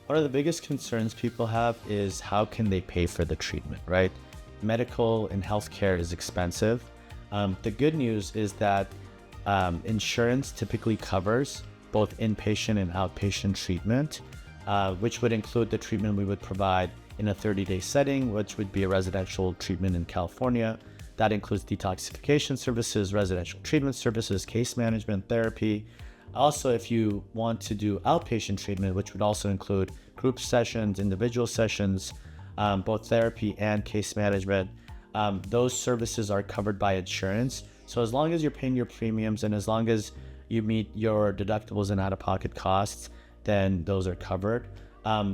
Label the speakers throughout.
Speaker 1: One of the biggest concerns people have is how can they pay for the treatment, right? Medical and healthcare is expensive. The good news is that insurance typically covers both inpatient and outpatient treatment, which would include the treatment we would provide in a 30-day setting, which would be a residential treatment in California. That includes detoxification services, residential treatment services, case management, therapy. Also, if you want to do outpatient treatment, which would also include group sessions, individual sessions, both therapy and case management, those services are covered by insurance. So as long as you're paying your premiums and as long as you meet your deductibles and out-of-pocket costs, then those are covered.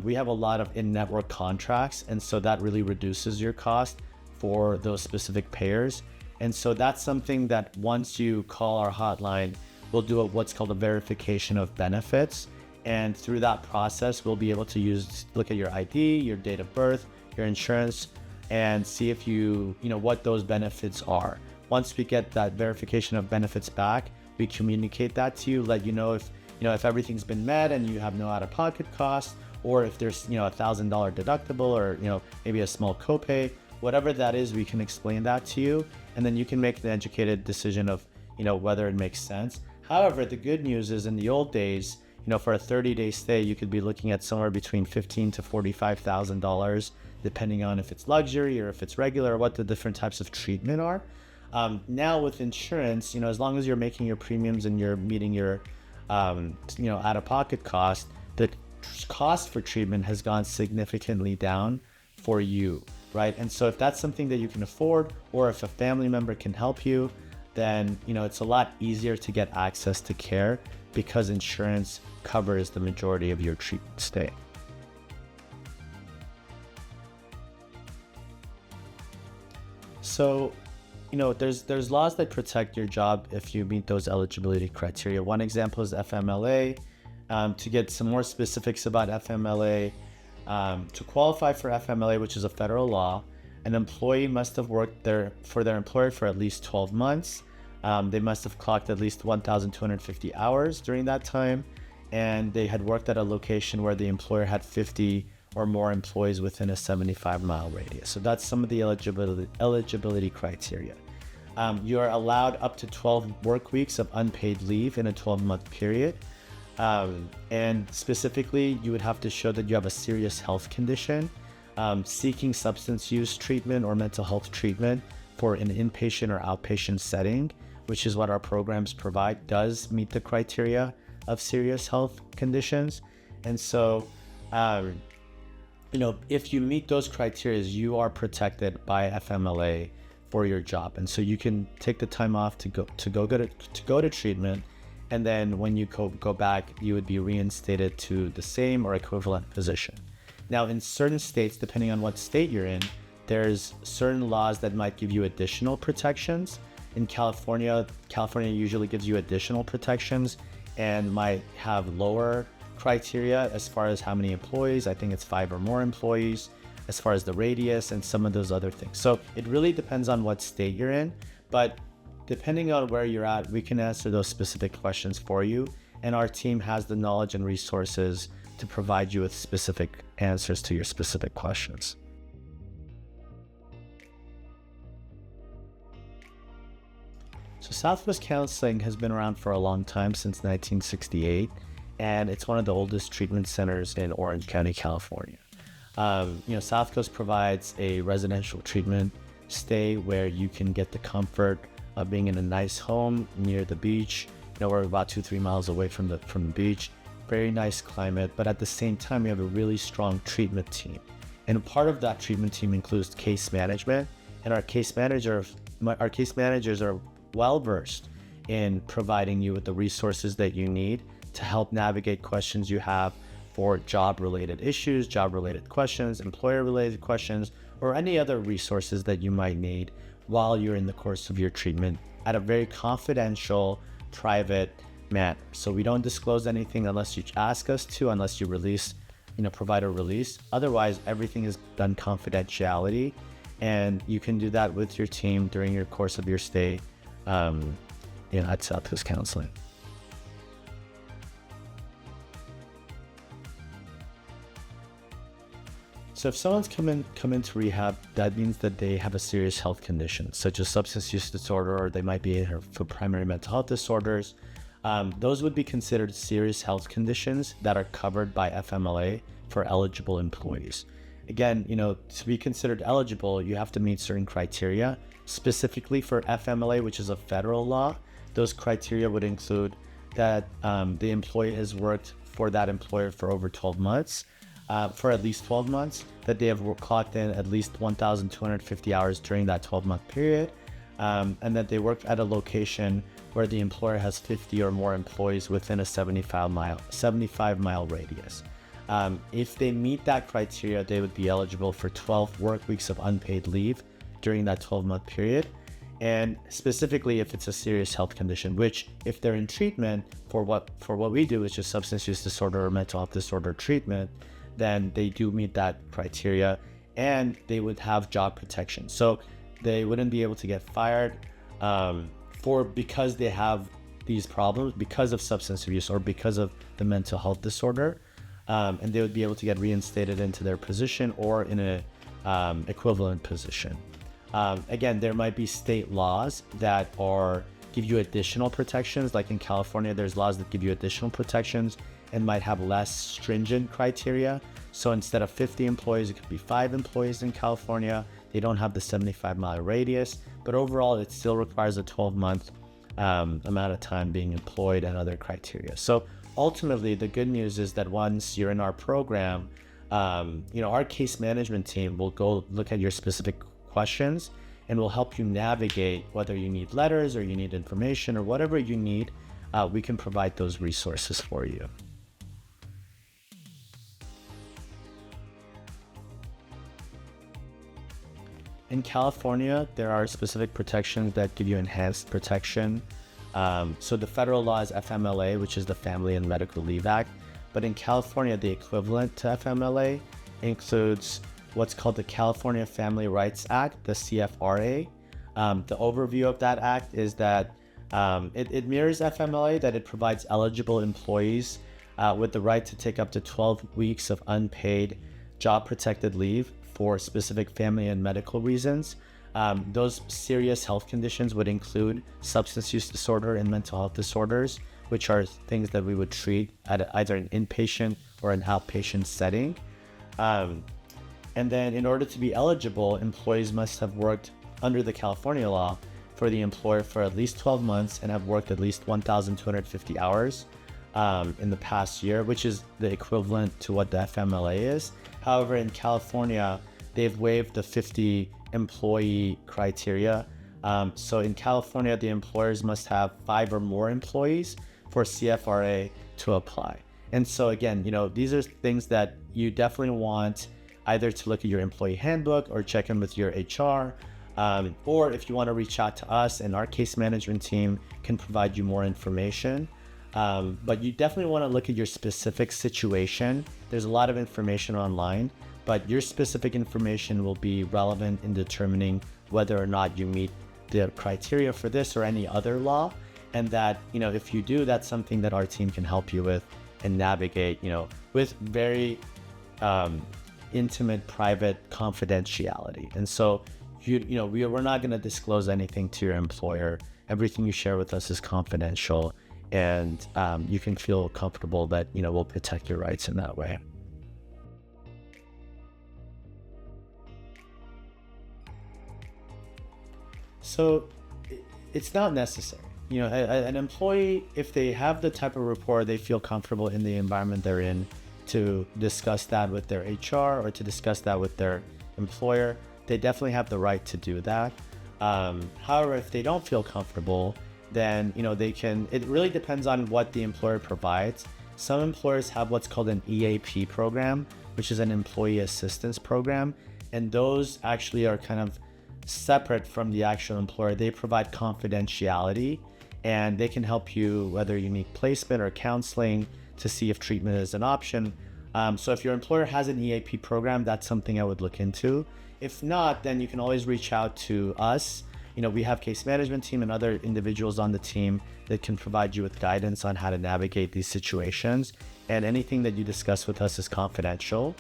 Speaker 1: We have a lot of in-network contracts, and so that really reduces your cost for those specific payers. And so that's something that once you call our hotline, we'll do what's called a verification of benefits. And through that process, we'll be able to look at your ID, your date of birth, your insurance, and see if what those benefits are. Once we get that verification of benefits back, we communicate that to you, let you know if everything's been met and you have no out-of-pocket costs, or if there's $1,000 deductible or maybe a small copay, whatever that is, we can explain that to you, and then you can make an educated decision of whether it makes sense. However, the good news is in the old days, for a 30-day stay, you could be looking at somewhere between $15,000 to $45,000, depending on if it's luxury or if it's regular, or what the different types of treatment are. Now with insurance, as long as you're making your premiums and you're meeting your, out-of-pocket cost, the cost for treatment has gone significantly down for you, right? And so if that's something that you can afford, or if a family member can help you, then it's a lot easier to get access to care because insurance covers the majority of your treatment stay. So, there's laws that protect your job if you meet those eligibility criteria. One example is FMLA. To get some more specifics about FMLA, to qualify for FMLA, which is a federal law, an employee must have worked for their employer for at least 12 months. They must have clocked at least 1,250 hours during that time, and they had worked at a location where the employer had 50 or more employees within a 75-mile radius. So that's some of the eligibility criteria. You are allowed up to 12 work weeks of unpaid leave in a 12-month period. And specifically, you would have to show that you have a serious health condition, seeking substance use treatment or mental health treatment for an inpatient or outpatient setting, which is what our programs provide, does meet the criteria of serious health conditions. And so, if you meet those criteria, you are protected by FMLA for your job. And so you can take the time off to go to treatment. And then when you go back, you would be reinstated to the same or equivalent position. Now, in certain states, depending on what state you're in, there's certain laws that might give you additional protections. In California usually gives you additional protections and might have lower criteria as far as how many employees. I think it's 5 or more employees, as far as the radius and some of those other things. So it really depends on what state you're in, but depending on where you're at, we can answer those specific questions for you, and our team has the knowledge and resources to provide you with specific answers to your specific questions. So Southwest Counseling has been around for a long time, since 1968, and it's one of the oldest treatment centers in Orange County, California. South Coast provides a residential treatment stay where you can get the comfort of being in a nice home near the beach. We're about 2-3 miles away from the beach. Very nice climate, but at the same time, we have a really strong treatment team. And part of that treatment team includes case management, and our case managers are well-versed in providing you with the resources that you need to help navigate questions you have for job-related issues, job-related questions, employer-related questions, or any other resources that you might need while you're in the course of your treatment at a very confidential, private manner. So we don't disclose anything unless you ask us to, unless you provide a release. Otherwise, everything is done confidentiality, and you can do that with your team during your course of your stay at Southwest Counseling. So if someone's come into rehab, that means that they have a serious health condition, such as substance use disorder, or they might be in here for primary mental health disorders. Those would be considered serious health conditions that are covered by FMLA for eligible employees. Again, to be considered eligible, you have to meet certain criteria. Specifically for FMLA, which is a federal law, those criteria would include that the employee has worked for that employer for over 12 months, for at least 12 months, that they have clocked in at least 1,250 hours during that 12-month period, and that they work at a location where the employer has 50 or more employees within a 75-mile radius. If they meet that criteria, they would be eligible for 12 work weeks of unpaid leave during that 12-month period. And specifically if it's a serious health condition, which if they're in treatment for what we do, which is substance use disorder or mental health disorder treatment, then they do meet that criteria and they would have job protection. So they wouldn't be able to get fired because they have these problems because of substance abuse or because of the mental health disorder, and they would be able to get reinstated into their position or in a equivalent position. Again, there might be state laws that give you additional protections. Like in California, there's laws that give you additional protections and might have less stringent criteria. So instead of 50 employees, it could be 5 employees in California. They don't have the 75-mile radius, but overall, it still requires a 12-month amount of time being employed and other criteria. So ultimately, the good news is that once you're in our program, our case management team will go look at your specific questions and will help you navigate whether you need letters or you need information or whatever you need. We can provide those resources for you. In California, there are specific protections that give you enhanced protection. So the federal law is FMLA, which is the Family and Medical Leave Act. But in California, the equivalent to FMLA includes what's called the California Family Rights Act, the CFRA. The overview of that act is that it mirrors FMLA, that it provides eligible employees with the right to take up to 12 weeks of unpaid job protected leave for specific family and medical reasons. Those serious health conditions would include substance use disorder and mental health disorders, which are things that we would treat at either an inpatient or an outpatient setting. And then in order to be eligible, employees must have worked under the California law for the employer for at least 12 months and have worked at least 1,250 hours in the past year, which is the equivalent to what the FMLA is. However, in California, they've waived the 50 employee criteria. So in California, the employers must have 5 or more employees for CFRA to apply. And so again, these are things that you definitely want either to look at your employee handbook or check in with your HR, or if you want to reach out to us, and our case management team can provide you more information. But you definitely want to look at your specific situation. There's a lot of information online, but your specific information will be relevant in determining whether or not you meet the criteria for this or any other law. And that, if you do, that's something that our team can help you with and navigate, with very intimate, private confidentiality. And so, we're not going to disclose anything to your employer. Everything you share with us is confidential, and you can feel comfortable that, we'll protect your rights in that way. So it's not necessary. An employee, if they have the type of rapport, they feel comfortable in the environment they're in to discuss that with their HR or to discuss that with their employer, they definitely have the right to do that. However, if they don't feel comfortable, then they can. It really depends on what the employer provides. Some employers have what's called an EAP program, which is an employee assistance program, and those actually are kind of separate from the actual employer. They provide confidentiality, and they can help you whether you need placement or counseling to see if treatment is an option. So if your employer has an EAP program, that's something I would look into. If not, then you can always reach out to us. We have case management team and other individuals on the team that can provide you with guidance on how to navigate these situations. And anything that you discuss with us is confidential.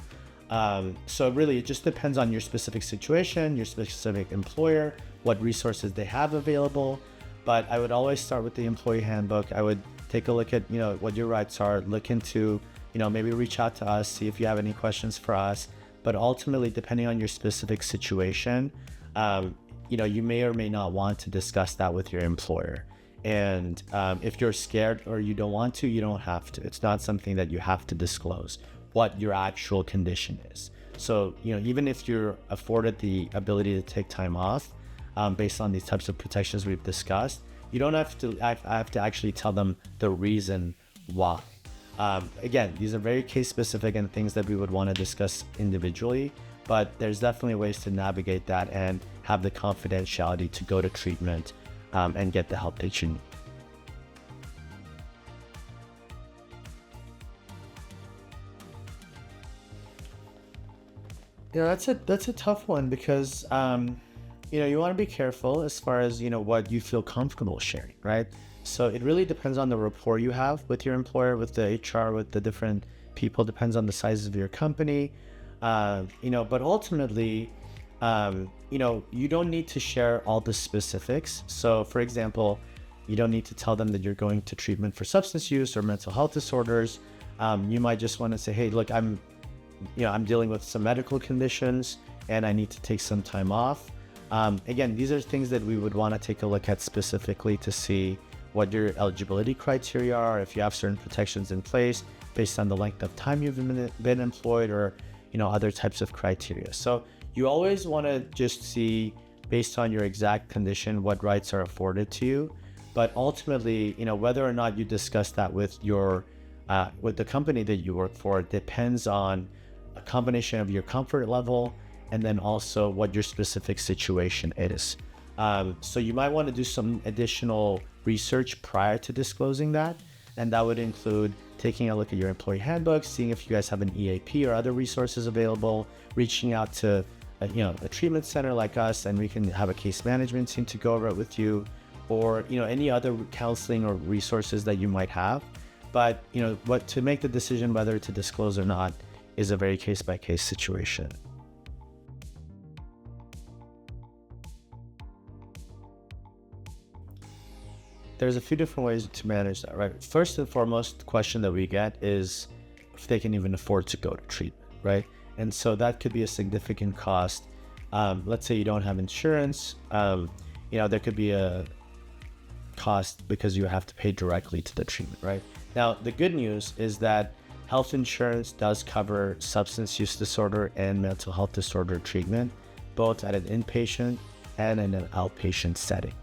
Speaker 1: So really, it just depends on your specific situation, your specific employer, what resources they have available. But I would always start with the employee handbook. I would take a look at, what your rights are, look into, maybe reach out to us, see if you have any questions for us. But ultimately, depending on your specific situation, you may or may not want to discuss that with your employer. And if you're scared or you don't want to, you don't have to. It's not something that you have to disclose what your actual condition is. So, even if you're afforded the ability to take time off based on these types of protections we've discussed, you don't have to actually tell them the reason why. Again, these are very case specific and things that we would want to discuss individually, but there's definitely ways to navigate that and have the confidentiality to go to treatment and get the help that you need. Yeah, that's a tough one because you want to be careful as far as what you feel comfortable sharing, right? So it really depends on the rapport you have with your employer, with the HR, with the different people. Depends on the size of your company, But ultimately, you don't need to share all the specifics. So, for example, you don't need to tell them that you're going to treatment for substance use or mental health disorders. You might just want to say, hey, look, I'm dealing with some medical conditions and I need to take some time off. Again, these are things that we would want to take a look at specifically to see what your eligibility criteria are, if you have certain protections in place based on the length of time you've been employed or, other types of criteria. So you always want to just see based on your exact condition, what rights are afforded to you. But ultimately, whether or not you discuss that with with the company that you work for depends on a combination of your comfort level and then also what your specific situation is. So you might want to do some additional research prior to disclosing that. And that would include taking a look at your employee handbook, seeing if you guys have an EAP or other resources available, reaching out to a treatment center like us, and we can have a case management team to go over it with you, or any other counseling or resources that you might have. But what to make the decision whether to disclose or not is a very case-by-case situation. There's a few different ways to manage that, right? First and foremost question that we get is if they can even afford to go to treatment, right? And so that could be a significant cost. Let's say you don't have insurance, there could be a cost because you have to pay directly to the treatment, right? Now, the good news is that health insurance does cover substance use disorder and mental health disorder treatment, both at an inpatient and in an outpatient setting.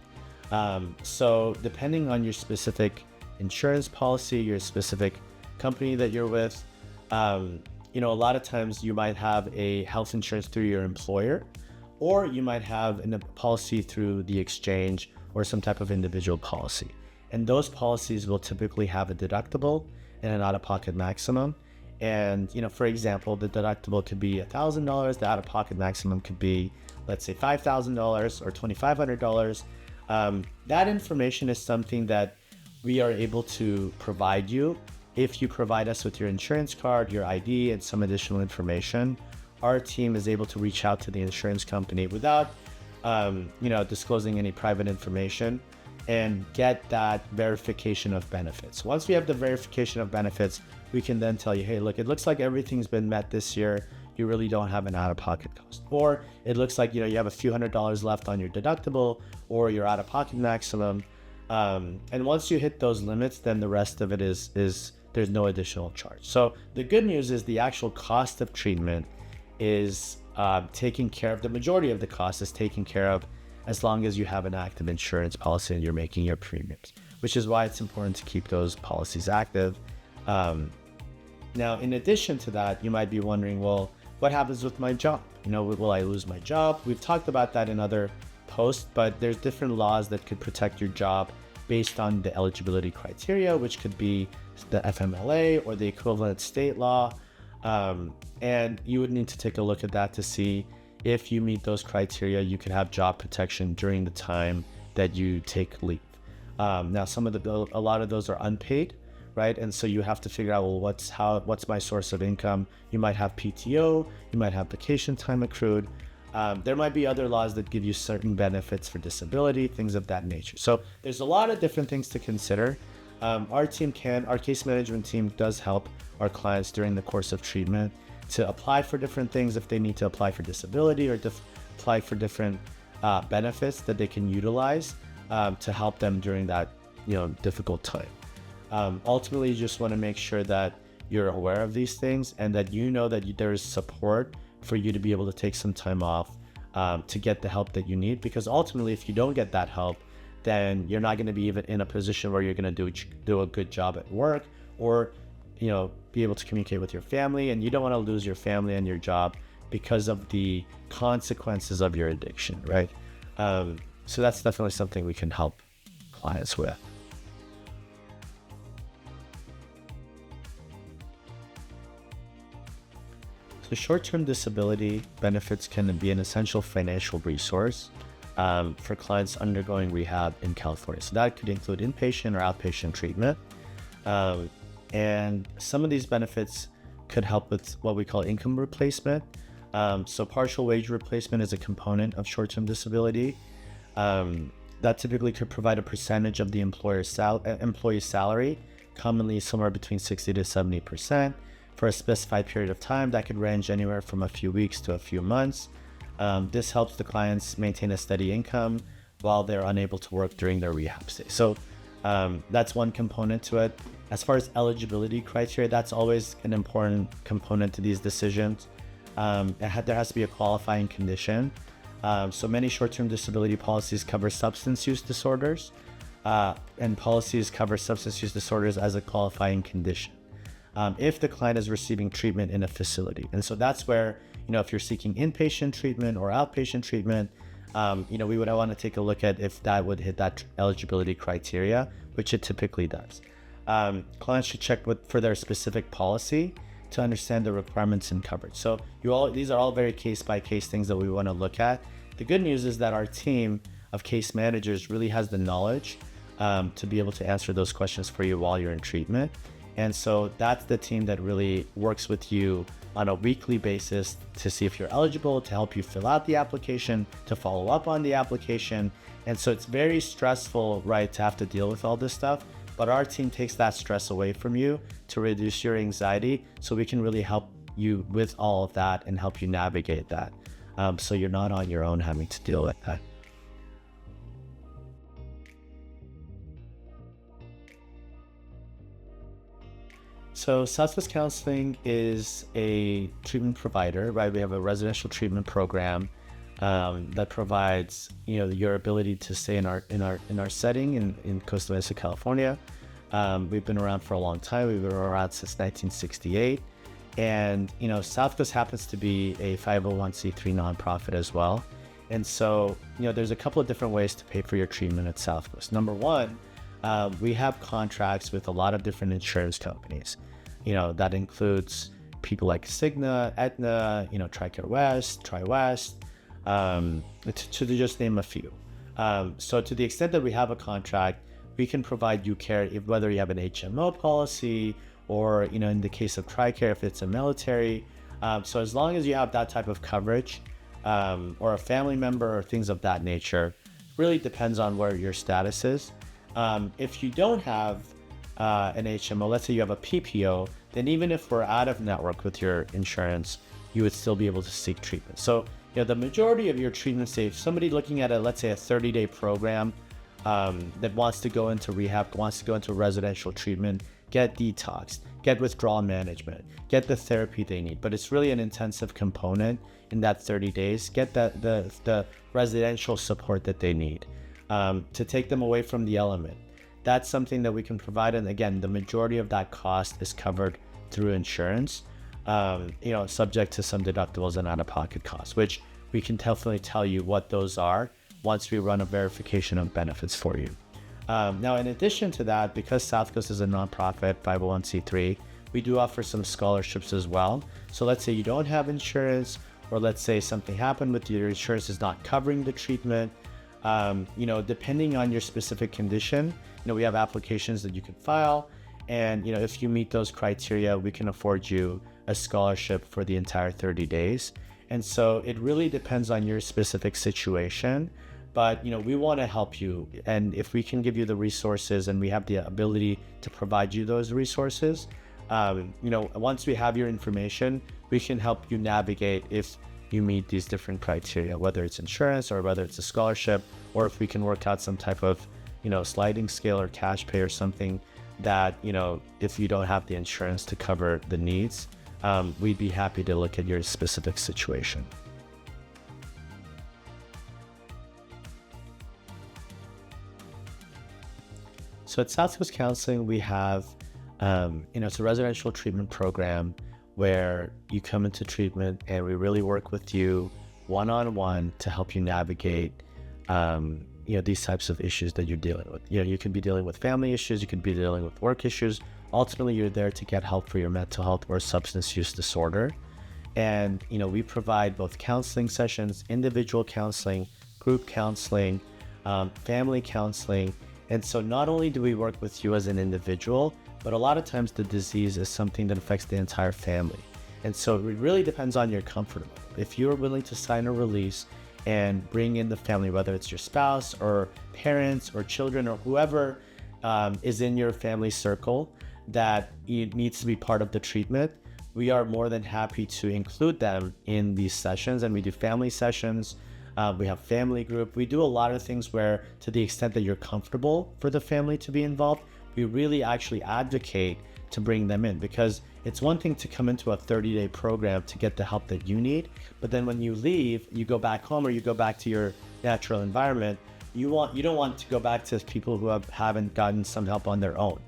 Speaker 1: So depending on your specific insurance policy, your specific company that you're with, a lot of times you might have a health insurance through your employer, or you might have a policy through the exchange or some type of individual policy. And those policies will typically have a deductible and an out-of-pocket maximum. And, for example, the deductible could be $1,000. The out-of-pocket maximum could be, let's say, $5,000 or $2,500. That information is something that we are able to provide you. If you provide us with your insurance card, your ID, and some additional information, our team is able to reach out to the insurance company without, disclosing any private information and get that verification of benefits. Once we have the verification of benefits, we can then tell you, hey, look, it looks like everything's been met this year. You really don't have an out-of-pocket cost. Or it looks like, you have a few $100s left on your deductible or your out-of-pocket maximum. And once you hit those limits, then the rest of it is there's no additional charge. So the good news is the actual cost of treatment is taken care of. The majority of the cost is taken care of as long as you have an active insurance policy and you're making your premiums, which is why it's important to keep those policies active. Now, in addition to that, you might be wondering, well, what happens with my job? Will I lose my job? We've talked about that in other posts, but there's different laws that could protect your job based on the eligibility criteria, which could be the FMLA or the equivalent state law. And you would need to take a look at that to see if you meet those criteria, you could have job protection during the time that you take leave. Now, a lot of those are unpaid, right? And so you have to figure out, well, what's my source of income? You might have PTO, you might have vacation time accrued. There might be other laws that give you certain benefits for disability, things of that nature. So there's a lot of different things to consider. Our case management team does help our clients during the course of treatment to apply for different things if they need to apply for disability or apply for different benefits that they can utilize to help them during that difficult time. Ultimately, you just want to make sure that you're aware of these things and that you know that there is support for you to be able to take some time off to get the help that you need, because ultimately if you don't get that help, then you're not going to be even in a position where you're going to do a good job at work or be able to communicate with your family, and you don't want to lose your family and your job because of the consequences of your addiction, right? So that's definitely something we can help clients with. So short-term disability benefits can be an essential financial resource for clients undergoing rehab in California. So that could include inpatient or outpatient treatment. And some of these benefits could help with what we call income replacement. So partial wage replacement is a component of short-term disability. That typically could provide a percentage of the employee's salary, commonly somewhere between 60 to 70%. For a specified period of time. That could range anywhere from a few weeks to a few months. This helps the clients maintain a steady income while they're unable to work during their rehab stay. So that's one component to it. As far as eligibility criteria, that's always an important component to these decisions. There has to be a qualifying condition. So many short-term disability policies cover substance use disorders, and policies cover substance use disorders as a qualifying condition. If the client is receiving treatment in a facility. And so that's where, if you're seeking inpatient treatment or outpatient treatment, we would want to take a look at if that would hit that eligibility criteria, which it typically does. Clients should check for their specific policy to understand the requirements and coverage. So these are all very case-by-case things that we want to look at. The good news is that our team of case managers really has the knowledge to be able to answer those questions for you while you're in treatment. And so that's the team that really works with you on a weekly basis to see if you're eligible, to help you fill out the application, to follow up on the application. And so it's very stressful, right, to have to deal with all this stuff. But our team takes that stress away from you to reduce your anxiety, so we can really help you with all of that and help you navigate that. So you're not on your own having to deal with that. So Southwest Counseling is a treatment provider, right? We have a residential treatment program that provides, your ability to stay in our setting in Costa Mesa, California. We've been around for a long time. We've been around since 1968, and Southwest happens to be a 501c3 nonprofit as well. And so, there's a couple of different ways to pay for your treatment at Southwest. Number one, we have contracts with a lot of different insurance companies. That includes people like Cigna, Aetna, TRICARE West, TriWest, to just name a few. So to the extent that we have a contract, we can provide you care whether you have an HMO policy or, in the case of TRICARE, if it's a military. So as long as you have that type of coverage or a family member or things of that nature, really depends on where your status is. If you don't have an HMO, let's say you have a PPO, then even if we're out of network with your insurance, you would still be able to seek treatment. So, the majority of your treatment stay, if somebody looking at let's say a 30-day program that wants to go into rehab, wants to go into residential treatment, get detox, get withdrawal management, get the therapy they need. But it's really an intensive component in that 30 days, get the residential support that they need to take them away from the element. That's something that we can provide. And again, the majority of that cost is covered through insurance, subject to some deductibles and out-of-pocket costs, which we can definitely tell you what those are once we run a verification of benefits for you. Now, in addition to that, because Southcoast is a nonprofit 501c3, we do offer some scholarships as well. So let's say you don't have insurance, or let's say something happened with your insurance is not covering the treatment. Depending on your specific condition, we have applications that you can file, And, if you meet those criteria, we can afford you a scholarship for the entire 30 days. And so it really depends on your specific situation, but, we want to help you. And if we can give you the resources and we have the ability to provide you those resources, once we have your information, we can help you navigate if you meet these different criteria, whether it's insurance or whether it's a scholarship, or if we can work out some type of, sliding scale or cash pay or something that, if you don't have the insurance to cover the needs, we'd be happy to look at your specific situation. So at Southwest Counseling, we have, it's a residential treatment program where you come into treatment and we really work with you one-on-one to help you navigate, these types of issues that you're dealing with. You could be dealing with family issues, you could be dealing with work issues. Ultimately, you're there to get help for your mental health or substance use disorder. And, we provide both counseling sessions, individual counseling, group counseling, family counseling. And so not only do we work with you as an individual, but a lot of times the disease is something that affects the entire family. And so it really depends on your comfort level. If you're willing to sign a release and bring in the family, whether it's your spouse or parents or children or whoever is in your family circle that needs to be part of the treatment, we are more than happy to include them in these sessions. And we do family sessions. We have family group. We do a lot of things where, to the extent that you're comfortable for the family to be involved, we really actually advocate to bring them in, because it's one thing to come into a 30-day program to get the help that you need, but then when you leave, you go back home or you go back to your natural environment, you don't want to go back to people who haven't gotten some help on their own.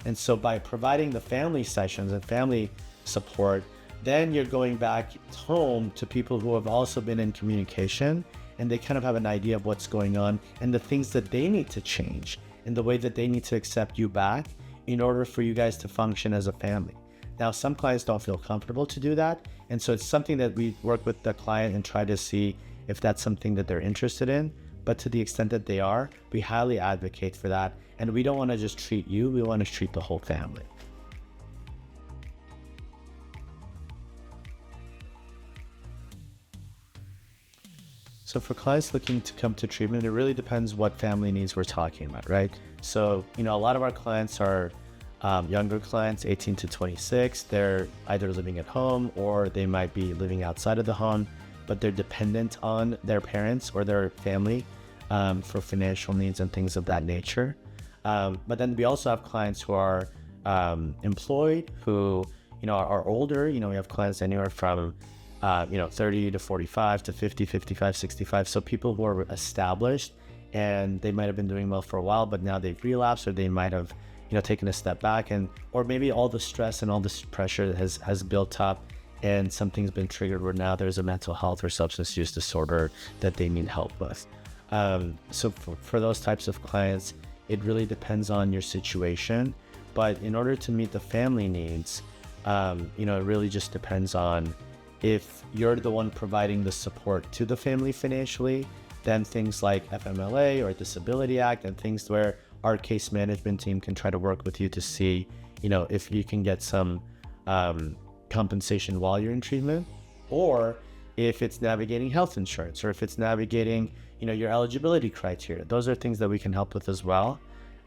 Speaker 1: And so by providing the family sessions and family support, then you're going back home to people who have also been in communication, and they kind of have an idea of what's going on and the things that they need to change and the way that they need to accept you back in order for you guys to function as a family. Now, some clients don't feel comfortable to do that. And so it's something that we work with the client and try to see if that's something that they're interested in. But to the extent that they are, we highly advocate for that. And we don't want to just treat you, we want to treat the whole family. So for clients looking to come to treatment, it really depends what family needs we're talking about, right? So, a lot of our clients are younger clients, 18 to 26. They're either living at home or they might be living outside of the home, but they're dependent on their parents or their family for financial needs and things of that nature. But then we also have clients who are employed, who, are older. We have clients anywhere from 30 to 45 to 50, 55, 65. So people who are established and they might have been doing well for a while, but now they've relapsed, or they might have, taken a step back, or maybe all the stress and all this pressure has built up and something's been triggered where now there's a mental health or substance use disorder that they need help with. So for those types of clients, it really depends on your situation. But in order to meet the family needs, it really just depends on if you're the one providing the support to the family financially, then things like FMLA or Disability Act and things where our case management team can try to work with you to see, if you can get some compensation while you're in treatment, or if it's navigating health insurance, or if it's navigating, your eligibility criteria. Those are things that we can help with as well.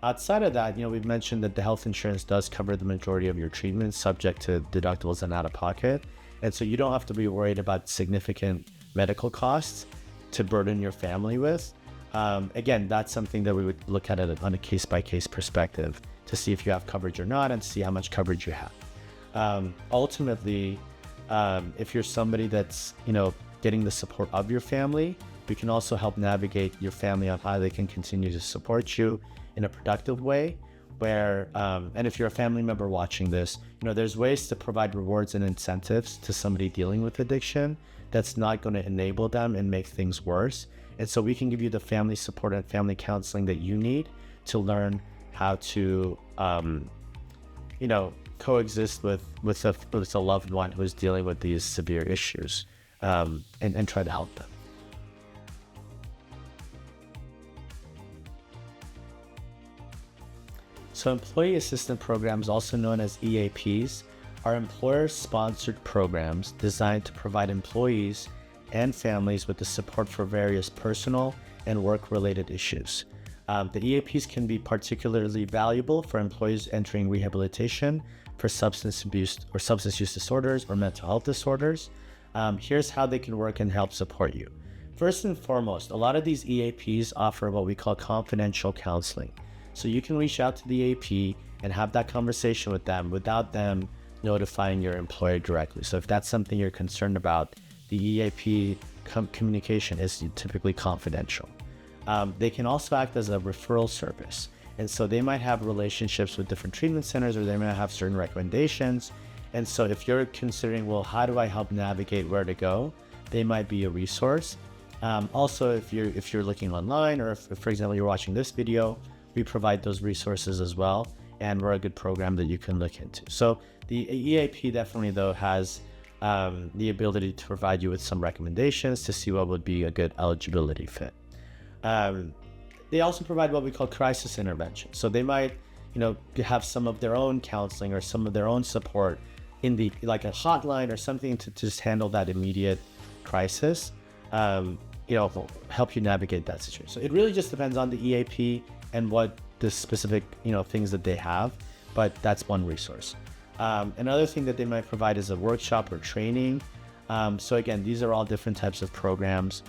Speaker 1: Outside of that, we've mentioned that the health insurance does cover the majority of your treatments, subject to deductibles and out of pocket. And so you don't have to be worried about significant medical costs to burden your family with. Again, that's something that we would look at it on a case-by-case perspective to see if you have coverage or not and see how much coverage you have. Ultimately, if you're somebody that's, getting the support of your family, we can also help navigate your family on how they can continue to support you in a productive way. Where, and if you're a family member watching this, there's ways to provide rewards and incentives to somebody dealing with addiction that's not going to enable them and make things worse. And so we can give you the family support and family counseling that you need to learn how to, coexist with a loved one who is dealing with these severe issues, and try to help them. So employee assistance programs, also known as EAPs, are employer-sponsored programs designed to provide employees and families with the support for various personal and work-related issues. The EAPs can be particularly valuable for employees entering rehabilitation for substance abuse or substance use disorders or mental health disorders. Here's how they can work and help support you. First and foremost, a lot of these EAPs offer what we call confidential counseling. So you can reach out to the EAP and have that conversation with them without them notifying your employer directly. So if that's something you're concerned about, the EAP communication is typically confidential. They can also act as a referral service. And so they might have relationships with different treatment centers, or they might have certain recommendations. And so if you're considering, well, how do I help navigate where to go? They might be a resource. Also, if you're looking online, or if, for example, you're watching this video, we provide those resources as well. And we're a good program that you can look into. So the EAP definitely, though, has the ability to provide you with some recommendations to see what would be a good eligibility fit. They also provide what we call crisis intervention. So they might, have some of their own counseling or some of their own support in like a hotline or something to just handle that immediate crisis, help you navigate that situation. So it really just depends on the EAP and what the specific, things that they have, but that's one resource. Another thing that they might provide is a workshop or training. So again, these are all different types of programs.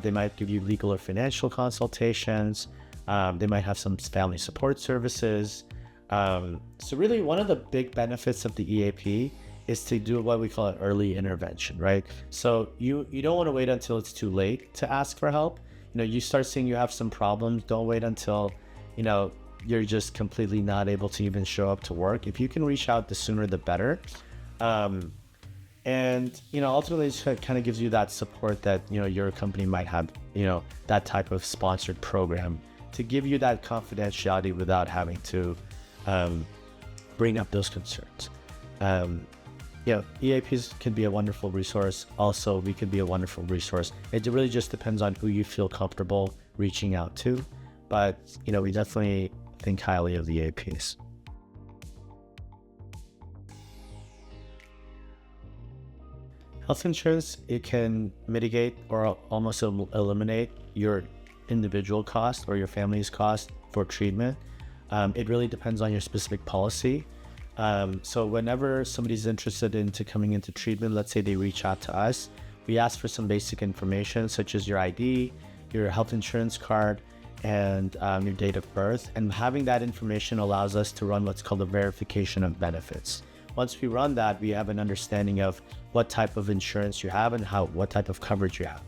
Speaker 1: They might give you legal or financial consultations. They might have some family support services. So really one of the big benefits of the EAP is to do what we call an early intervention, right? So you don't want to wait until it's too late to ask for help. You start seeing you have some problems. Don't wait until, you're just completely not able to even show up to work. If you can reach out, the sooner the better. And, ultimately it kind of gives you that support that, your company might have, that type of sponsored program to give you that confidentiality without having to bring up those concerns. EAPs can be a wonderful resource. Also, we could be a wonderful resource. It really just depends on who you feel comfortable reaching out to. But, we definitely think highly of the EAPs. Health insurance, it can mitigate or almost eliminate your individual cost or your family's cost for treatment. It really depends on your specific policy. So whenever somebody's interested into coming into treatment, let's say they reach out to us, we ask for some basic information such as your ID, your health insurance card, and your date of birth. And having that information allows us to run what's called a verification of benefits. Once we run that, we have an understanding of what type of insurance you have and what type of coverage you have.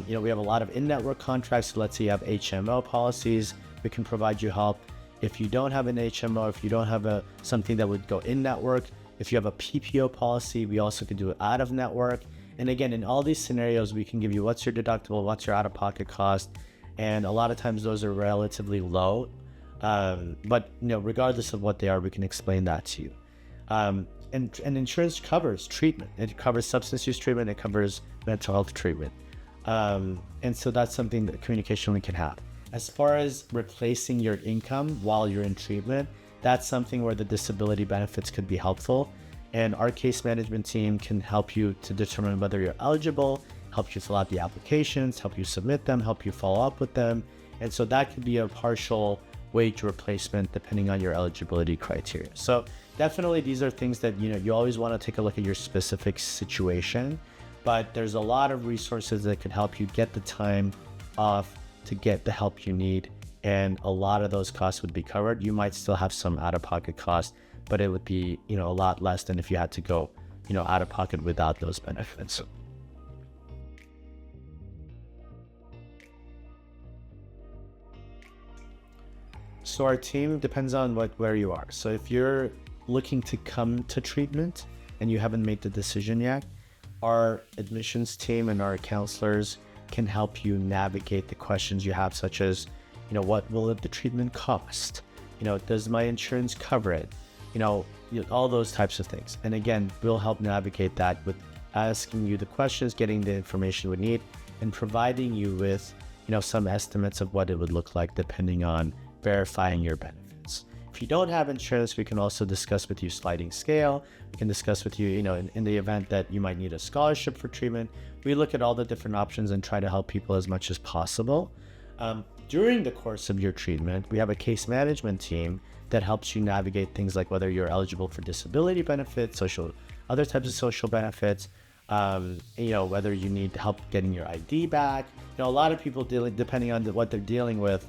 Speaker 1: We have a lot of in-network contracts. So let's say you have HMO policies, we can provide you help. If you don't have an HMO, if you don't have something that would go in-network, if you have a PPO policy, we also could do it out-of-network. And again, in all these scenarios, we can give you what's your deductible, what's your out-of-pocket cost, and a lot of times those are relatively low. But regardless of what they are, we can explain that to you. And insurance covers treatment. It covers substance use treatment. It covers mental health treatment. And so that's something that communication we can have. As far as replacing your income while you're in treatment, that's something where the disability benefits could be helpful. And our case management team can help you to determine whether you're eligible, help you fill out the applications, help you submit them, help you follow up with them. And so that could be a partial wage replacement depending on your eligibility criteria. So definitely these are things that, you always want to take a look at your specific situation, but there's a lot of resources that could help you get the time off to get the help you need. And a lot of those costs would be covered. You might still have some out-of-pocket costs, but it would be, a lot less than if you had to go, out of pocket without those benefits. So our team depends on where you are. So if you're looking to come to treatment and you haven't made the decision yet, our admissions team and our counselors can help you navigate the questions you have, such as, what will the treatment cost? Does my insurance cover it? All those types of things. And again, we'll help navigate that with asking you the questions, getting the information we need, and providing you with, some estimates of what it would look like depending on verifying your benefits. If you don't have insurance, we can also discuss with you sliding scale. We can discuss with you, in the event that you might need a scholarship for treatment. We look at all the different options and try to help people as much as possible. During the course of your treatment, we have a case management team that helps you navigate things like whether you're eligible for disability benefits, other types of social benefits, whether you need help getting your ID back. A lot of people depending on what they're dealing with,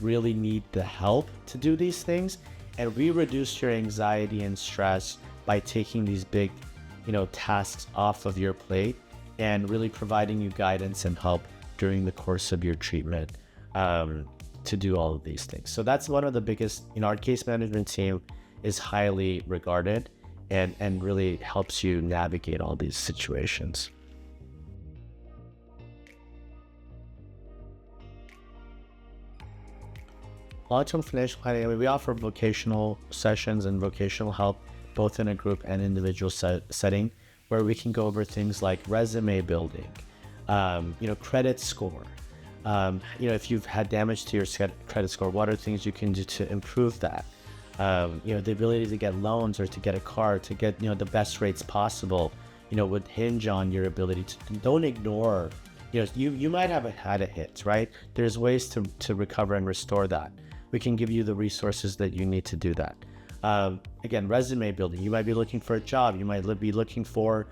Speaker 1: really need the help to do these things. And we reduce your anxiety and stress by taking these big, tasks off of your plate and really providing you guidance and help during the course of your treatment to do all of these things. So that's one of the biggest, our case management team is highly regarded and really helps you navigate all these situations. Long-term financial planning, we offer vocational sessions and vocational help, both in a group and individual setting, where we can go over things like resume building, credit score. If you've had damage to your credit score, what are things you can do to improve that? The ability to get loans or to get a car, to get, the best rates possible, would hinge on your ability to, don't ignore, you might have had a hit, right? There's ways to recover and restore that. We can give you the resources that you need to do that. Again, resume building, you might be looking for a job. You might be looking for,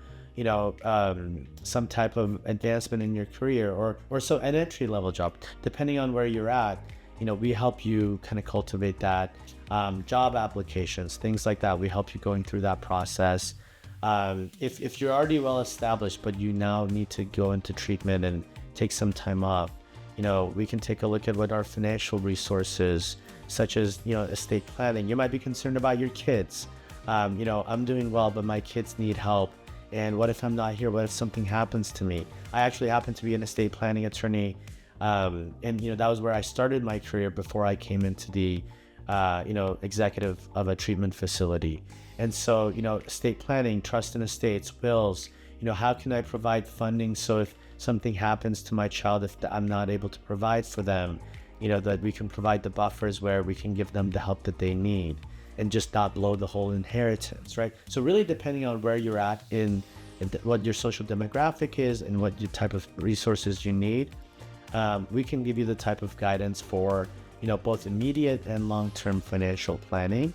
Speaker 1: some type of advancement in your career or so an entry level job, depending on where you're at. We help you kind of cultivate that. Job applications, things like that. We help you going through that process. If you're already well established, but you now need to go into treatment and take some time off, we can take a look at what our financial resources, such as, estate planning. You might be concerned about your kids. I'm doing well, but my kids need help. And what if I'm not here? What if something happens to me? I actually happen to be an estate planning attorney. And that was where I started my career before I came into the, executive of a treatment facility. And so, estate planning, trust and estates, wills, how can I provide funding so if something happens to my child, if I'm not able to provide for them, that we can provide the buffers where we can give them the help that they need and just not blow the whole inheritance, right? So really depending on where you're at in what your social demographic is and what your type of resources you need, we can give you the type of guidance for, both immediate and long-term financial planning.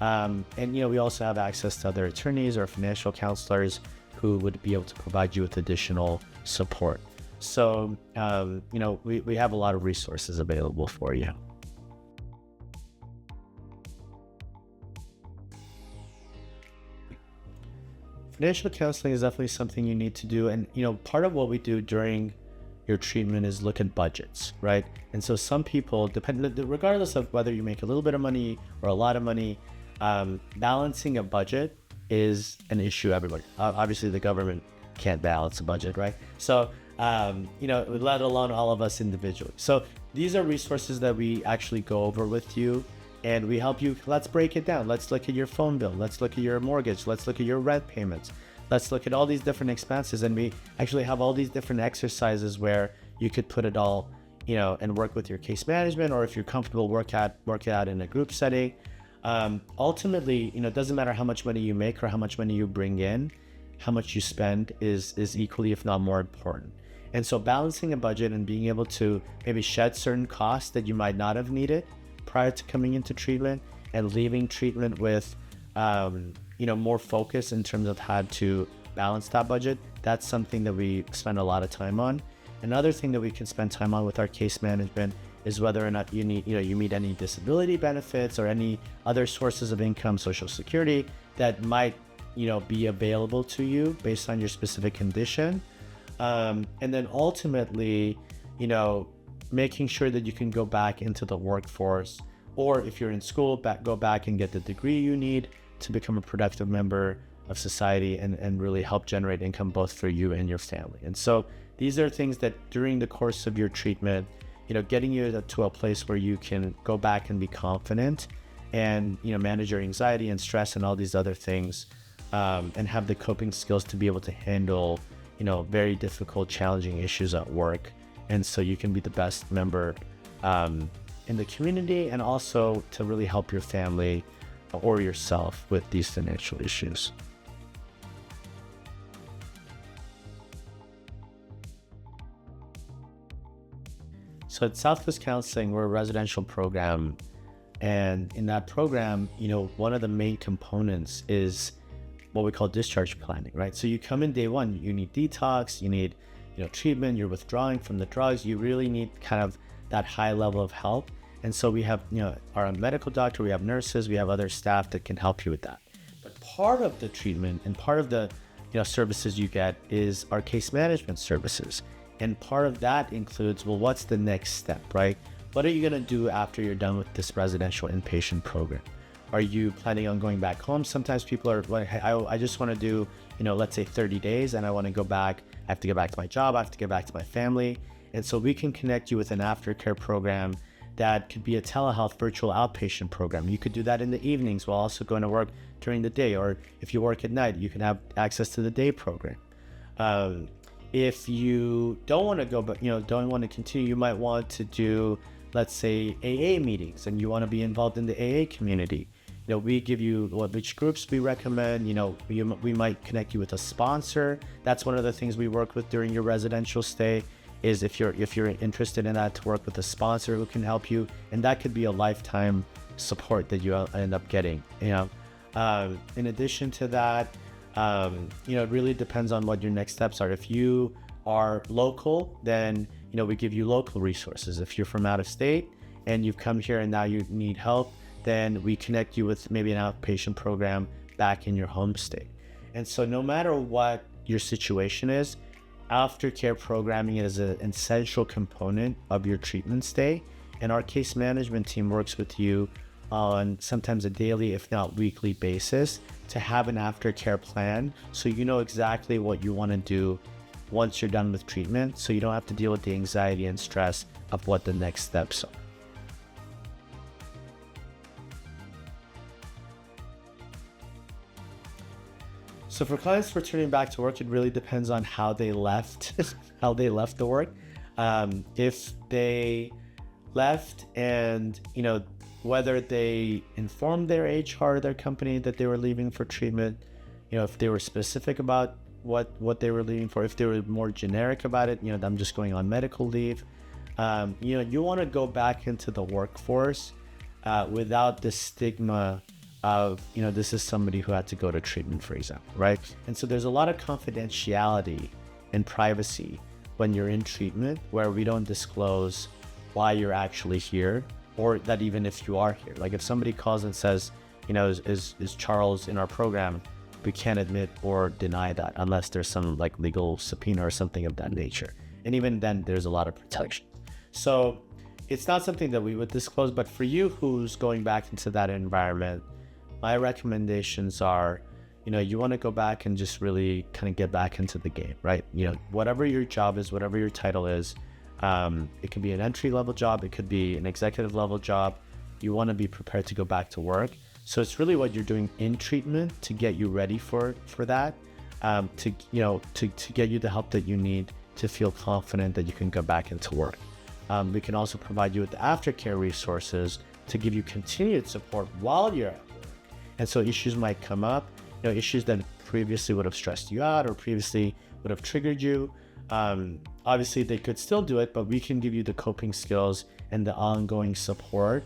Speaker 1: And we also have access to other attorneys or financial counselors who would be able to provide you with additional support. So, we have a lot of resources available for you. Financial counseling is definitely something you need to do. And, part of what we do during your treatment is look at budgets, right? And so some people, regardless of whether you make a little bit of money or a lot of money, balancing a budget is an issue everybody. Obviously, the government can't balance a budget, right? So, let alone all of us individually. So these are resources that we actually go over with you and we help you. Let's break it down. Let's look at your phone bill. Let's look at your mortgage. Let's look at your rent payments. Let's look at all these different expenses. And we actually have all these different exercises where you could put it all, and work with your case management, or if you're comfortable, work it out in a group setting. Ultimately, it doesn't matter how much money you make or how much money you bring in, how much you spend is equally, if not more important. And so balancing a budget and being able to maybe shed certain costs that you might not have needed prior to coming into treatment and leaving treatment with, more focus in terms of how to balance that budget. That's something that we spend a lot of time on. Another thing that we can spend time on with our case management is whether or not you meet any disability benefits or any other sources of income, Social Security, that might, be available to you based on your specific condition. And then ultimately, making sure that you can go back into the workforce, or if you're in school, go back and get the degree you need to become a productive member of society and really help generate income both for you and your family. And so these are things that during the course of your treatment, getting you to a place where you can go back and be confident and, manage your anxiety and stress and all these other things, and have the coping skills to be able to handle, very difficult, challenging issues at work. And so you can be the best member, in the community and also to really help your family or yourself with these financial issues. So at Southwest Counseling, we're a residential program. And in that program, one of the main components is what we call discharge planning, right? So you come in day one, you need detox, you need, treatment, you're withdrawing from the drugs, you really need kind of that high level of help. And so we have, our medical doctor, we have nurses, we have other staff that can help you with that. But part of the treatment and part of the, services you get is our case management services. And part of that includes, well, what's the next step, right? What are you going to do after you're done with this residential inpatient program? Are you planning on going back home? Sometimes people are like, hey, I just want to do, let's say 30 days and I want to go back. I have to get back to my job. I have to get back to my family. And so we can connect you with an aftercare program that could be a telehealth virtual outpatient program. You could do that in the evenings while also going to work during the day. Or if you work at night, you can have access to the day program. If you don't want to go, but don't want to continue, you might want to do, let's say, AA meetings, and you want to be involved in the AA community. We give you which groups we recommend. We might connect you with a sponsor. That's one of the things we work with during your residential stay. Is if you're interested in that, to work with a sponsor who can help you, and that could be a lifetime support that you end up getting. In addition to that. It really depends on what your next steps are. If you are local, then, we give you local resources. If you're from out of state and you've come here and now you need help, then we connect you with maybe an outpatient program back in your home state. And so no matter what your situation is, aftercare programming is an essential component of your treatment stay. And our case management team works with you on sometimes a daily, if not weekly basis, to have an aftercare plan so you know exactly what you want to do once you're done with treatment, so you don't have to deal with the anxiety and stress of what the next steps are. So for clients returning back to work, it really depends on how they left the work. If they left and whether they informed their HR, their company, that they were leaving for treatment, if they were specific about what they were leaving for, if they were more generic about it, I'm just going on medical leave. You want to go back into the workforce without the stigma of, this is somebody who had to go to treatment, for example, right? And so there's a lot of confidentiality and privacy when you're in treatment, where we don't disclose why you're actually here, or that even if you are here. Like if somebody calls and says, is Charles in our program, we can't admit or deny that unless there's some like legal subpoena or something of that nature. And even then there's a lot of protection. So it's not something that we would disclose, but for you who's going back into that environment, my recommendations are, you want to go back and just really kind of get back into the game, right? Whatever your job is, whatever your title is, it could be an entry-level job, it could be an executive-level job. You want to be prepared to go back to work. So it's really what you're doing in treatment to get you ready for that, to get you the help that you need to feel confident that you can go back into work. We can also provide you with the aftercare resources to give you continued support while you're at work. And so issues might come up, issues that previously would have stressed you out or previously would have triggered you. Obviously they could still do it, but we can give you the coping skills and the ongoing support.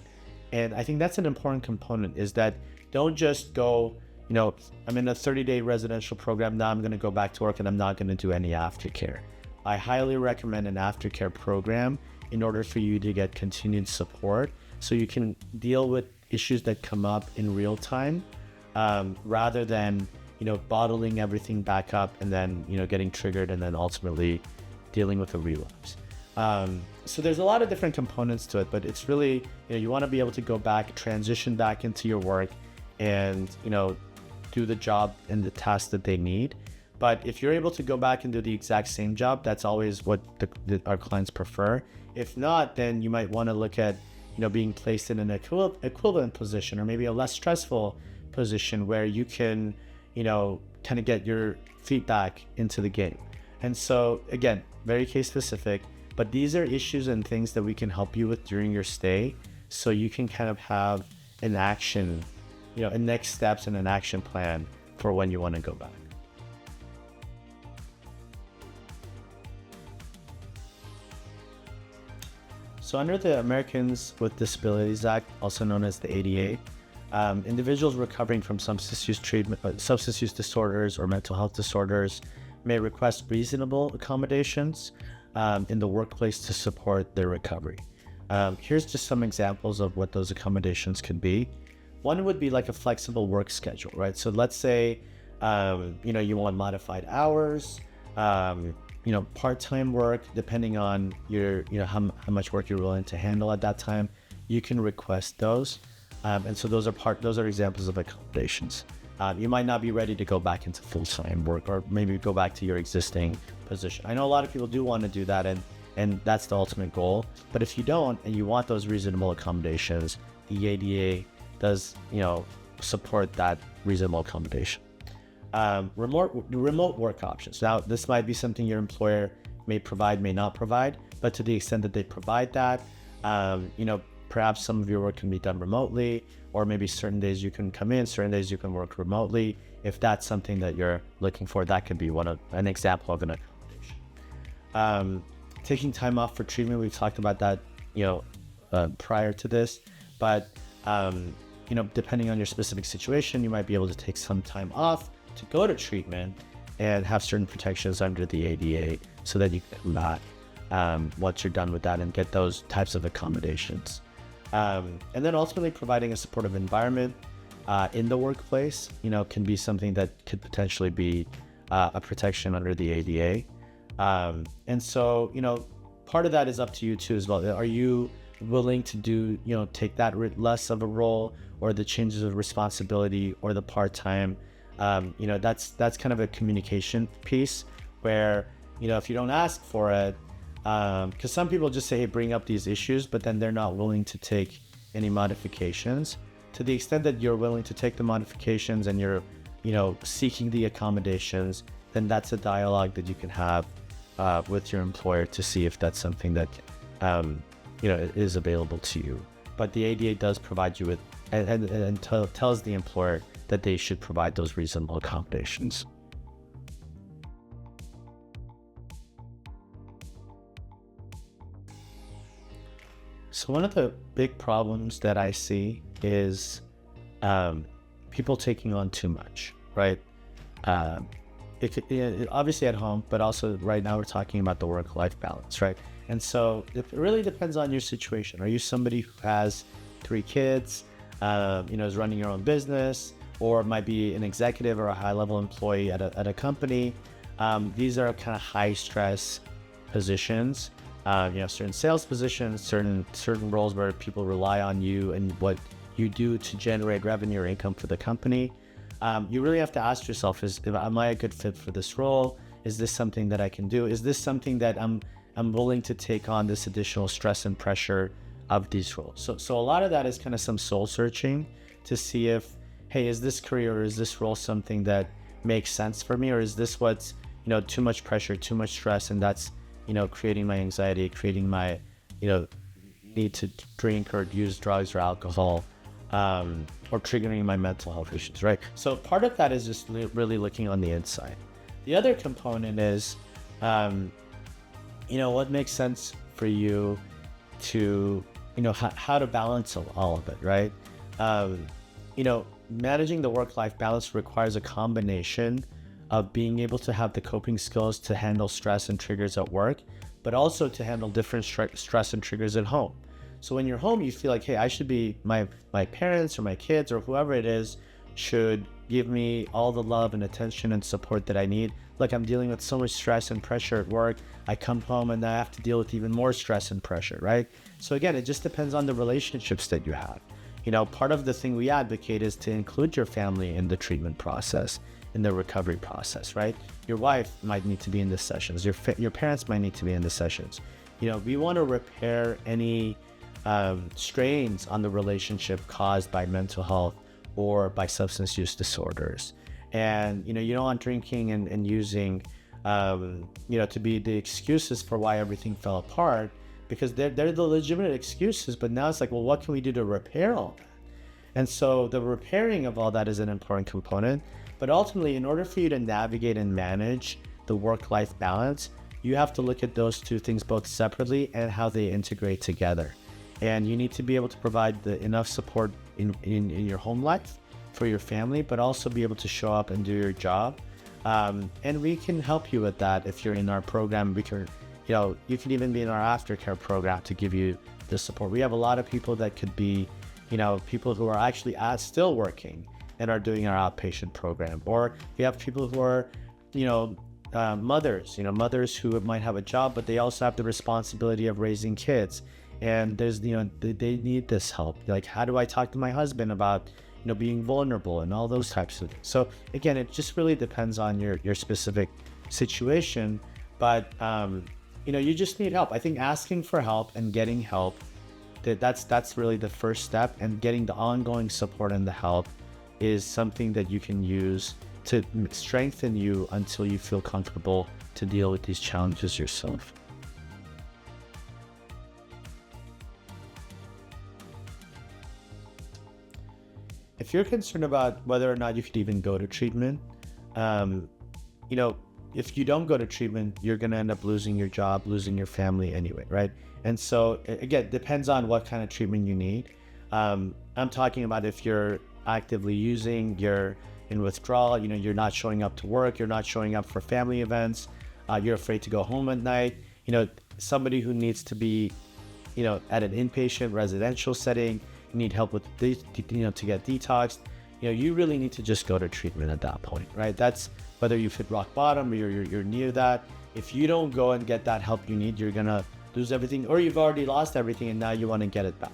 Speaker 1: And I think that's an important component, is that don't just go, I'm in a 30-day residential program, now I'm going to go back to work and I'm not going to do any aftercare. I highly recommend an aftercare program in order for you to get continued support so you can deal with issues that come up in real time, rather than bottling everything back up and then getting triggered and then ultimately dealing with a relapse. So there's a lot of different components to it, but it's really, you want to be able to go back, transition back into your work and do the job and the tasks that they need. But if you're able to go back and do the exact same job, that's always what our clients prefer. If not, then you might want to look at being placed in an equivalent position, or maybe a less stressful position where you can kind of get your feet back into the game. And so again, very case specific, but these are issues and things that we can help you with during your stay. so you can kind of have an action, a next steps and an action plan for when you want to go back. So under the Americans with Disabilities Act, also known as the ADA, individuals recovering from substance use disorders or mental health disorders may request reasonable accommodations in the workplace to support their recovery. Here's just some examples of what those accommodations could be. One would be like a flexible work schedule, right? So let's say, you want modified hours, part-time work, depending on your, how much work you're willing to handle at that time, you can request those. And so those are examples of accommodations. You might not be ready to go back into full-time work, or maybe go back to your existing position. I know a lot of people do want to do that, and that's the ultimate goal. But if you don't, and you want those reasonable accommodations, the ADA does, support that reasonable accommodation. Remote work options. Now, this might be something your employer may provide, may not provide, but to the extent that they provide that, perhaps some of your work can be done remotely, or maybe certain days you can come in, certain days you can work remotely. If that's something that you're looking for, that could be an example of an accommodation. Taking time off for treatment, we've talked about that, prior to this, but depending on your specific situation, you might be able to take some time off to go to treatment and have certain protections under the ADA so that you can come back once you're done with that and get those types of accommodations. And then ultimately providing a supportive environment in the workplace, can be something that could potentially be a protection under the ADA. And so, part of that is up to you too as well. Are you willing to do, take that less of a role, or the changes of responsibility, or the part-time? That's kind of a communication piece where, if you don't ask for it, because some people just say, hey, bring up these issues, but then they're not willing to take any modifications. To the extent that you're willing to take the modifications and you're, seeking the accommodations, then that's a dialogue that you can have with your employer to see if that's something that, is available to you. But the ADA does provide you with, and tells the employer that they should provide those reasonable accommodations. So one of the big problems that I see is people taking on too much, right? It obviously at home, but also right now we're talking about the work-life balance, right? And so it really depends on your situation. Are you somebody who has 3 kids, is running your own business, or might be an executive or a high-level employee at a company? These are kind of high-stress positions. Certain sales positions, certain roles where people rely on you and what you do to generate revenue or income for the company. You really have to ask yourself, am I a good fit for this role? Is this something that I can do? Is this something that I'm willing to take on this additional stress and pressure of these roles? So a lot of that is kind of some soul searching to see if, hey, is this career or is this role something that makes sense for me? Or is this what's, too much pressure, too much stress, and that's, creating my anxiety, creating my, need to drink or use drugs or alcohol, or triggering my mental health issues, right? So part of that is just really looking on the inside. The other component is, what makes sense for you to, how to balance all of it, right? Managing the work-life balance requires a combination of being able to have the coping skills to handle stress and triggers at work, but also to handle different stress and triggers at home. So when you're home, you feel like, hey, I should be, my parents or my kids or whoever it is should give me all the love and attention and support that I need. Look, I'm dealing with so much stress and pressure at work. I come home and I have to deal with even more stress and pressure, right? So again, it just depends on the relationships that you have. Part of the thing we advocate is to include your family in the treatment process, in the recovery process, right? Your wife might need to be in the sessions. Your parents might need to be in the sessions. We want to repair any strains on the relationship caused by mental health or by substance use disorders. And, you don't want drinking and using, to be the excuses for why everything fell apart. because they're the legitimate excuses. But now it's like, well, what can we do to repair all that? And so the repairing of all that is an important component. But ultimately, in order for you to navigate and manage the work-life balance, you have to look at those two things both separately and how they integrate together. And you need to be able to provide enough support in your home life for your family, but also be able to show up and do your job. And we can help you with that. If you're in our program, we can, you can even be in our aftercare program to give you the support. We have a lot of people that could be, people who are actually still working and are doing our outpatient program. Or we have people who are, mothers who might have a job, but they also have the responsibility of raising kids. And there's, they need this help. Like, how do I talk to my husband about, being vulnerable and all those types of things. So again, it just really depends on your specific situation, but you just need help. I think asking for help and getting help, that's really the first step, and getting the ongoing support and the help is something that you can use to strengthen you until you feel comfortable to deal with these challenges yourself. If you're concerned about whether or not you could even go to treatment, if you don't go to treatment, you're going to end up losing your job, losing your family anyway, right? And so again, it depends on what kind of treatment you need. I'm talking about if you're actively using, you're in withdrawal, you're not showing up to work, you're not showing up for family events, you're afraid to go home at night, somebody who needs to be, at an inpatient residential setting, you need help with to get detoxed, you really need to just go to treatment at that point, right? That's whether you've hit rock bottom or you're near that. If you don't go and get that help you need, you're gonna lose everything, or you've already lost everything and now you want to get it back.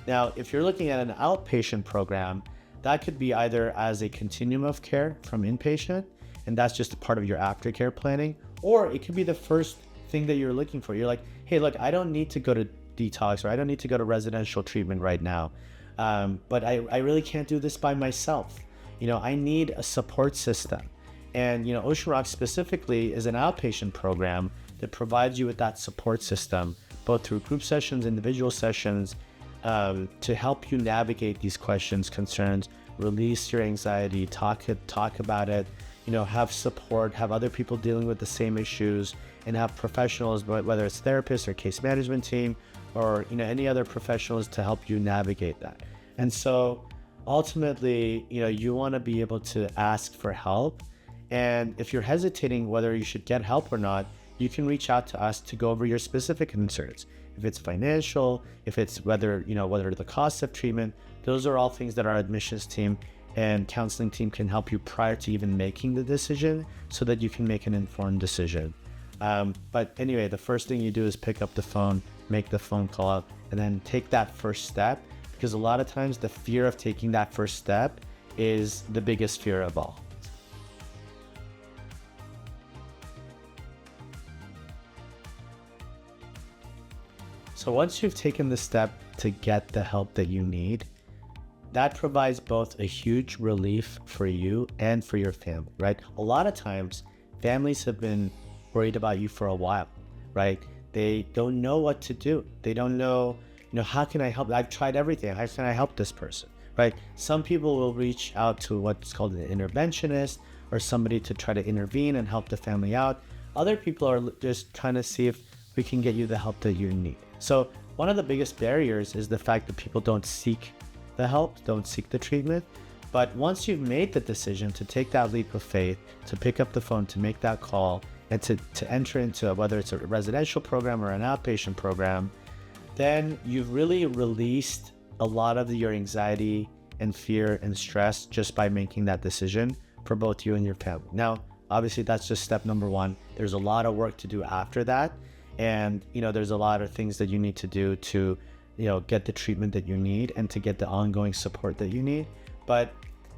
Speaker 1: Now, if you're looking at an outpatient program, that could be either as a continuum of care from inpatient, and that's just a part of your aftercare planning, or it could be the first thing that you're looking for. You're like, hey, look, I don't need to go to detox, or I don't need to go to residential treatment right now, but I really can't do this by myself. I need a support system. And OceanRock specifically is an outpatient program that provides you with that support system, both through group sessions, individual sessions, to help you navigate these questions, concerns, release your anxiety, talk about it, have support, have other people dealing with the same issues, and have professionals, whether it's therapists or case management team, or any other professionals to help you navigate that. And so ultimately, you want to be able to ask for help. And if you're hesitating whether you should get help or not, you can reach out to us to go over your specific concerns. If it's financial, if it's whether the cost of treatment, those are all things that our admissions team and counseling team can help you prior to even making the decision, so that you can make an informed decision. But anyway, the first thing you do is pick up the phone, make the phone call out, and then take that first step, because a lot of times the fear of taking that first step is the biggest fear of all. So once you've taken the step to get the help that you need, that provides both a huge relief for you and for your family, right? A lot of times, families have been worried about you for a while, right? They don't know what to do. They don't know, how can I help? I've tried everything. How can I help this person, right? Some people will reach out to what's called an interventionist, or somebody to try to intervene and help the family out. Other people are just trying to see if we can get you the help that you need. So one of the biggest barriers is the fact that people don't seek the help, don't seek the treatment. But once you've made the decision to take that leap of faith, to pick up the phone, to make that call, and to enter into whether it's a residential program or an outpatient program, then you've really released a lot of your anxiety and fear and stress just by making that decision for both you and your family. Now, obviously that's just step number one. There's a lot of work to do after that. And, there's a lot of things that you need to do to, get the treatment that you need and to get the ongoing support that you need. But,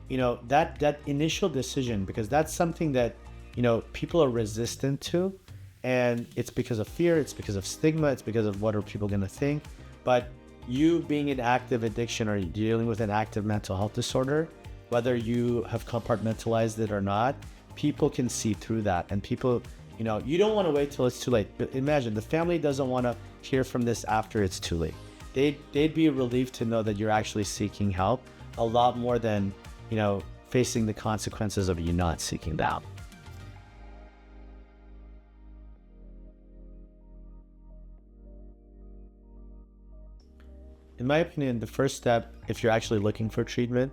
Speaker 1: that initial decision, because that's something that, people are resistant to, and it's because of fear, it's because of stigma, it's because of what are people going to think. But you being in active addiction or dealing with an active mental health disorder, whether you have compartmentalized it or not, people can see through that. And people, You don't want to wait till it's too late. But imagine the family doesn't want to hear from this after it's too late. They'd be relieved to know that you're actually seeking help a lot more than, facing the consequences of you not seeking the help. In my opinion, the first step, if you're actually looking for treatment,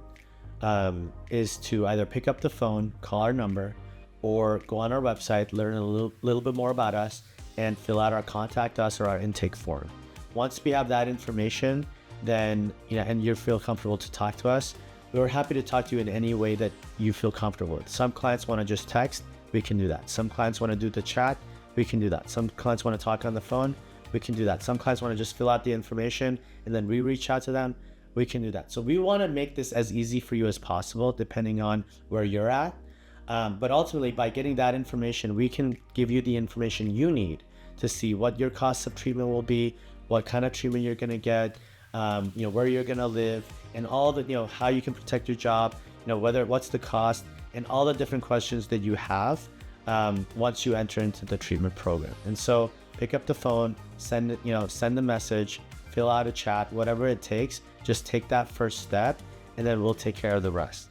Speaker 1: is to either pick up the phone, call our number, or go on our website, learn a little bit more about us, and fill out our contact us or our intake form. Once we have that information, then, and you feel comfortable to talk to us, we're happy to talk to you in any way that you feel comfortable with. Some clients want to just text, we can do that. Some clients want to do the chat, we can do that. Some clients want to talk on the phone, we can do that. Some clients want to just fill out the information and then we reach out to them, we can do that. So we want to make this as easy for you as possible, depending on where you're at. But ultimately, by getting that information, we can give you the information you need to see what your costs of treatment will be, what kind of treatment you're going to get, where you're going to live, and all the, how you can protect your job, what's the cost, and all the different questions that you have once you enter into the treatment program. And so pick up the phone, send a message, fill out a chat, whatever it takes. Just take that first step, and then we'll take care of the rest.